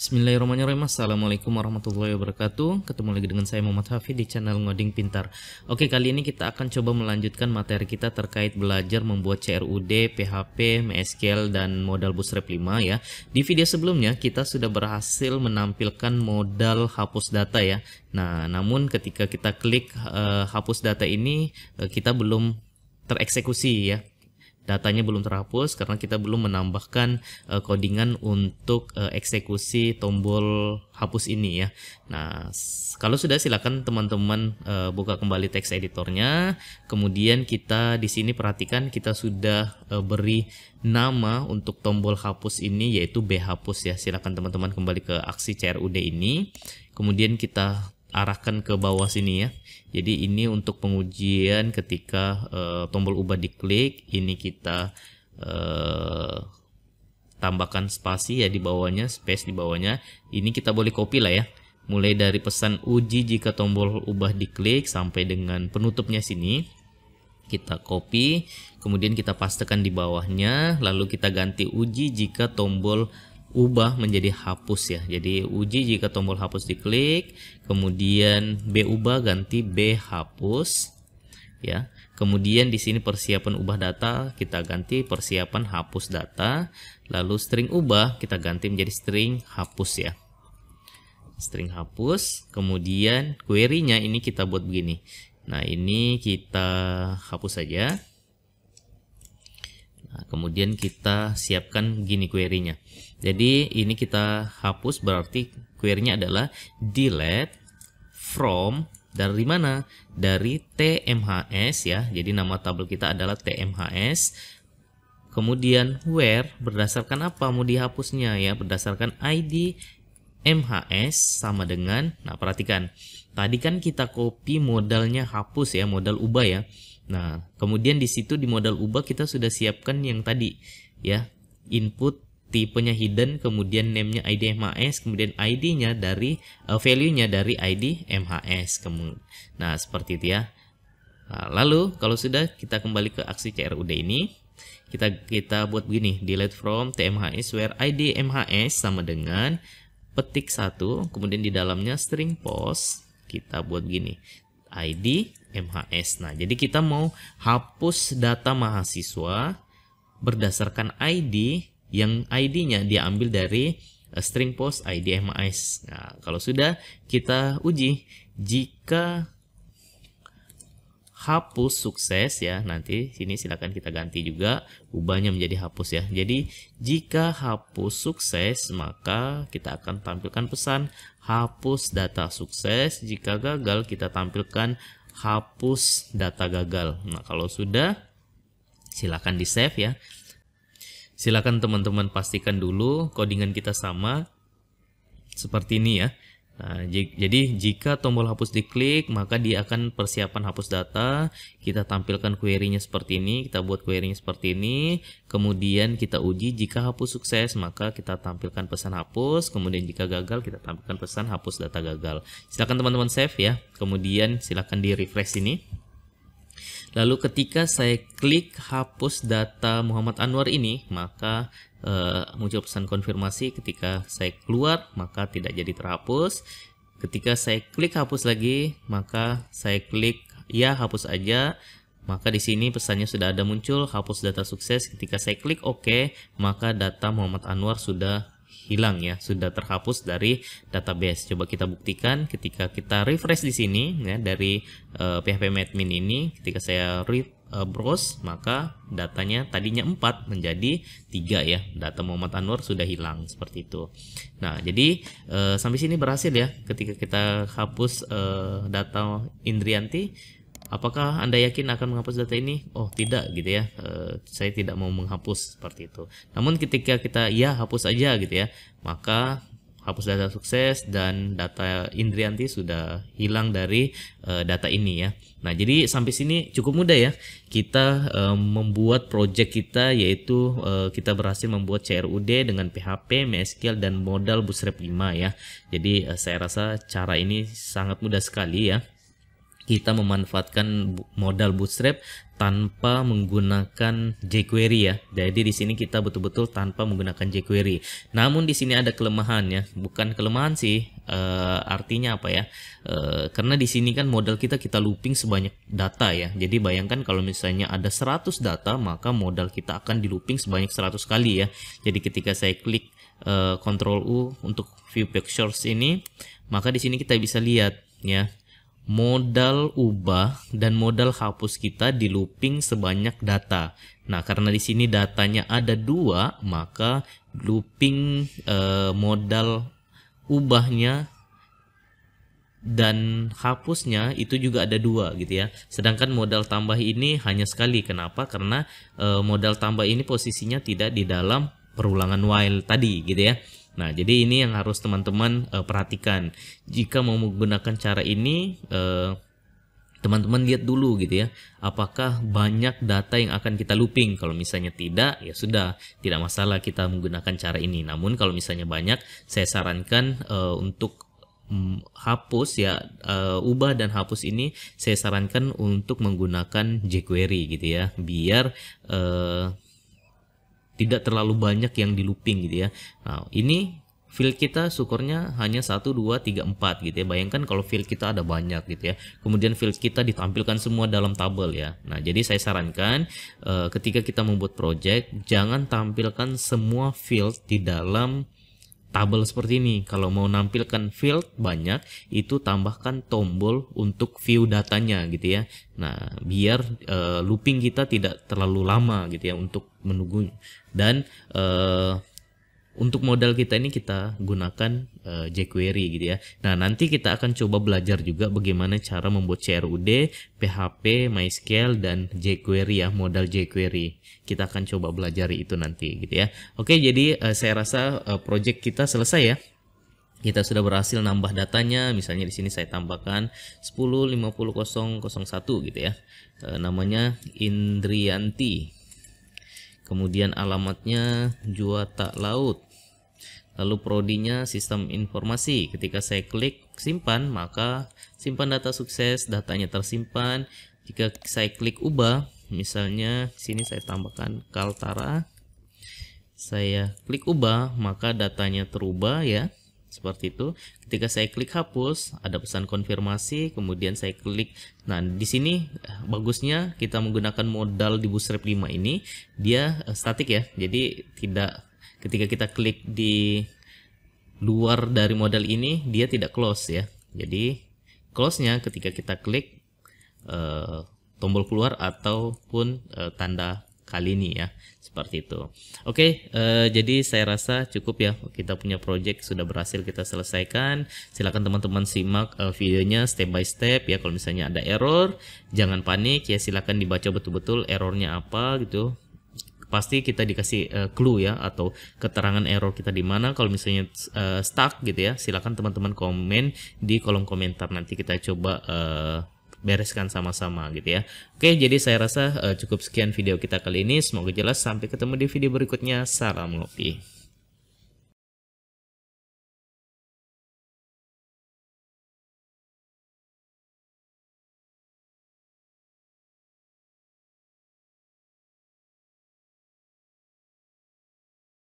Bismillahirrahmanirrahim. Assalamualaikum warahmatullahi wabarakatuh. Ketemu lagi dengan saya Muhammad Hafid di channel Ngoding Pintar. Oke, kali ini kita akan coba melanjutkan materi kita terkait belajar membuat CRUD, PHP, MySQL, dan modal Bootstrap 5 ya. Di video sebelumnya kita sudah berhasil menampilkan modal hapus data ya. Nah, namun ketika kita klik hapus data ini kita belum tereksekusi ya. Datanya belum terhapus karena kita belum menambahkan codingan untuk eksekusi tombol hapus ini ya. Nah, kalau sudah silakan teman-teman buka kembali teks editornya. Kemudian kita di sini perhatikan kita sudah beri nama untuk tombol hapus ini yaitu bhapus ya. Silakan teman-teman kembali ke aksi CRUD ini. Kemudian kita arahkan ke bawah sini ya. Jadi ini untuk pengujian ketika tombol ubah diklik, ini kita tambahkan spasi ya di bawahnya, space di bawahnya. Ini kita boleh copy lah ya. Mulai dari pesan uji jika tombol ubah diklik sampai dengan penutupnya sini. Kita copy, kemudian kita pastekan di bawahnya, lalu kita ganti uji jika tombol ubah menjadi hapus ya. Jadi uji jika tombol hapus diklik, kemudian B ubah ganti B hapus ya. Kemudian di sini persiapan ubah data kita ganti persiapan hapus data, lalu string ubah kita ganti menjadi string hapus ya. String hapus, kemudian query-nya ini kita buat begini. Nah, ini kita hapus saja. Nah, kemudian kita siapkan gini query-nya. Jadi ini kita hapus berarti query-nya adalah delete from dari mana? Dari tmhs ya. Jadi nama tabel kita adalah tmhs. Kemudian where berdasarkan apa mau dihapusnya ya? Berdasarkan id mhs sama dengan, nah perhatikan. Tadi kan kita copy modalnya hapus ya, modal ubah ya. Nah, kemudian di situ di modal ubah kita sudah siapkan yang tadi ya, input tipenya hidden, kemudian name-nya id mhs, kemudian id-nya dari value-nya dari id mhs. Nah, seperti itu ya. Nah, lalu kalau sudah kita kembali ke aksi CRUD ini, kita buat begini, delete from tmhs where id mhs sama dengan petik 1, kemudian di dalamnya string post kita buat begini, id MHS. Nah, jadi kita mau hapus data mahasiswa berdasarkan ID yang ID-nya diambil dari string post ID MHS. Nah, kalau sudah kita uji, jika hapus sukses ya, nanti sini silakan kita ganti juga ubahnya menjadi hapus ya. Jadi jika hapus sukses maka kita akan tampilkan pesan hapus data sukses. Jika gagal kita tampilkan hapus data gagal. Nah, kalau sudah silakan di save ya. Silakan teman-teman pastikan dulu codingan kita sama seperti ini ya. Nah, jadi jika tombol hapus diklik maka dia akan persiapan hapus data. Kita tampilkan query-nya seperti ini, kita buat query-nya seperti ini. Kemudian kita uji jika hapus sukses maka kita tampilkan pesan hapus. Kemudian jika gagal kita tampilkan pesan hapus data gagal. Silakan teman-teman save ya. Kemudian silakan di refresh ini. Lalu ketika saya klik hapus data Muhammad Anwar ini maka muncul pesan konfirmasi. Ketika saya keluar maka tidak jadi terhapus. Ketika saya klik hapus lagi maka saya klik ya hapus aja, maka di sini pesannya sudah ada muncul hapus data sukses. Ketika saya klik OK maka data Muhammad Anwar sudah hilang ya, sudah terhapus dari database. Coba kita buktikan ketika kita refresh di sini ya, dari phpMadmin ini. Ketika saya browse maka datanya tadinya 4 menjadi 3 ya, data Muhammad Anwar sudah hilang seperti itu. Nah, jadi sampai sini berhasil ya. Ketika kita hapus data Indrianti, apakah Anda yakin akan menghapus data ini? Oh, tidak gitu ya. Saya tidak mau menghapus seperti itu. Namun ketika kita ya hapus aja gitu ya, maka hapus data sukses dan data Indrianti sudah hilang dari data ini ya. Nah, jadi sampai sini cukup mudah ya. Kita membuat project kita, yaitu kita berhasil membuat CRUD dengan PHP, MySQL, dan modal Bootstrap 5 ya. Jadi saya rasa cara ini sangat mudah sekali ya. kita memanfaatkan modal Bootstrap tanpa menggunakan jQuery ya. Jadi di sini kita betul-betul tanpa menggunakan jQuery. Namun di sini ada kelemahannya, bukan kelemahan sih, artinya apa ya? Karena di sini kan modal kita looping sebanyak data ya. Jadi bayangkan kalau misalnya ada 100 data, maka modal kita akan di looping sebanyak 100 kali ya. Jadi ketika saya klik Ctrl U untuk view pictures ini, maka di sini kita bisa lihat ya, modal ubah dan modal hapus kita di looping sebanyak data. Nah, karena di sini datanya ada 2, maka looping modal ubahnya dan hapusnya itu juga ada 2 gitu ya. Sedangkan modal tambah ini hanya sekali. Kenapa? Karena modal tambah ini posisinya tidak di dalam perulangan while tadi gitu ya. Nah, jadi ini yang harus teman-teman perhatikan. Jika mau menggunakan cara ini, teman-teman lihat dulu gitu ya, apakah banyak data yang akan kita looping. Kalau misalnya tidak, ya sudah, tidak masalah kita menggunakan cara ini. Namun kalau misalnya banyak, saya sarankan untuk hapus ya, ubah dan hapus ini saya sarankan untuk menggunakan jQuery gitu ya, biar tidak terlalu banyak yang di looping gitu ya. Nah, ini field kita syukurnya hanya 1, 2, 3, 4 gitu ya. Bayangkan kalau field kita ada banyak gitu ya. Kemudian field kita ditampilkan semua dalam tabel ya. Nah, jadi saya sarankan ketika kita membuat project, jangan tampilkan semua field di dalam tabel seperti ini. Kalau mau nampilkan field banyak, itu tambahkan tombol untuk view datanya gitu ya. Nah, biar looping kita tidak terlalu lama gitu ya untuk menunggu. Dan untuk modal kita ini kita gunakan jQuery gitu ya. Nah, nanti kita akan coba belajar juga bagaimana cara membuat CRUD, PHP, MySQL, dan jQuery ya, modal jQuery. Kita akan coba belajar itu nanti gitu ya. Oke, jadi saya rasa project kita selesai ya. Kita sudah berhasil nambah datanya. Misalnya di sini saya tambahkan 10.50.001 gitu ya. Namanya Indrianti. Kemudian alamatnya Juwata Laut. Lalu prodinya sistem informasi. Ketika saya klik simpan, maka simpan data sukses, datanya tersimpan. Jika saya klik ubah, misalnya sini saya tambahkan Kaltara. Saya klik ubah, maka datanya terubah ya. Seperti itu. Ketika saya klik hapus, ada pesan konfirmasi, kemudian saya klik. Nah, di sini bagusnya kita menggunakan modal di Bootstrap 5 ini, dia statik ya. Jadi tidak, ketika kita klik di luar dari modal ini, dia tidak close ya. Jadi close-nya ketika kita klik tombol keluar ataupun tanda kali ini ya, seperti itu. Oke, jadi saya rasa cukup ya, kita punya project sudah berhasil kita selesaikan. Silakan teman-teman simak videonya step by step ya. Kalau misalnya ada error, jangan panik ya, silakan dibaca betul-betul errornya apa gitu. Pasti kita dikasih clue ya, atau keterangan error kita di mana. Kalau misalnya stuck gitu ya, silakan teman-teman komen di kolom komentar, nanti kita coba bereskan sama-sama gitu ya. Oke, jadi saya rasa cukup sekian video kita kali ini. Semoga jelas. Sampai ketemu di video berikutnya. Salam ngopi.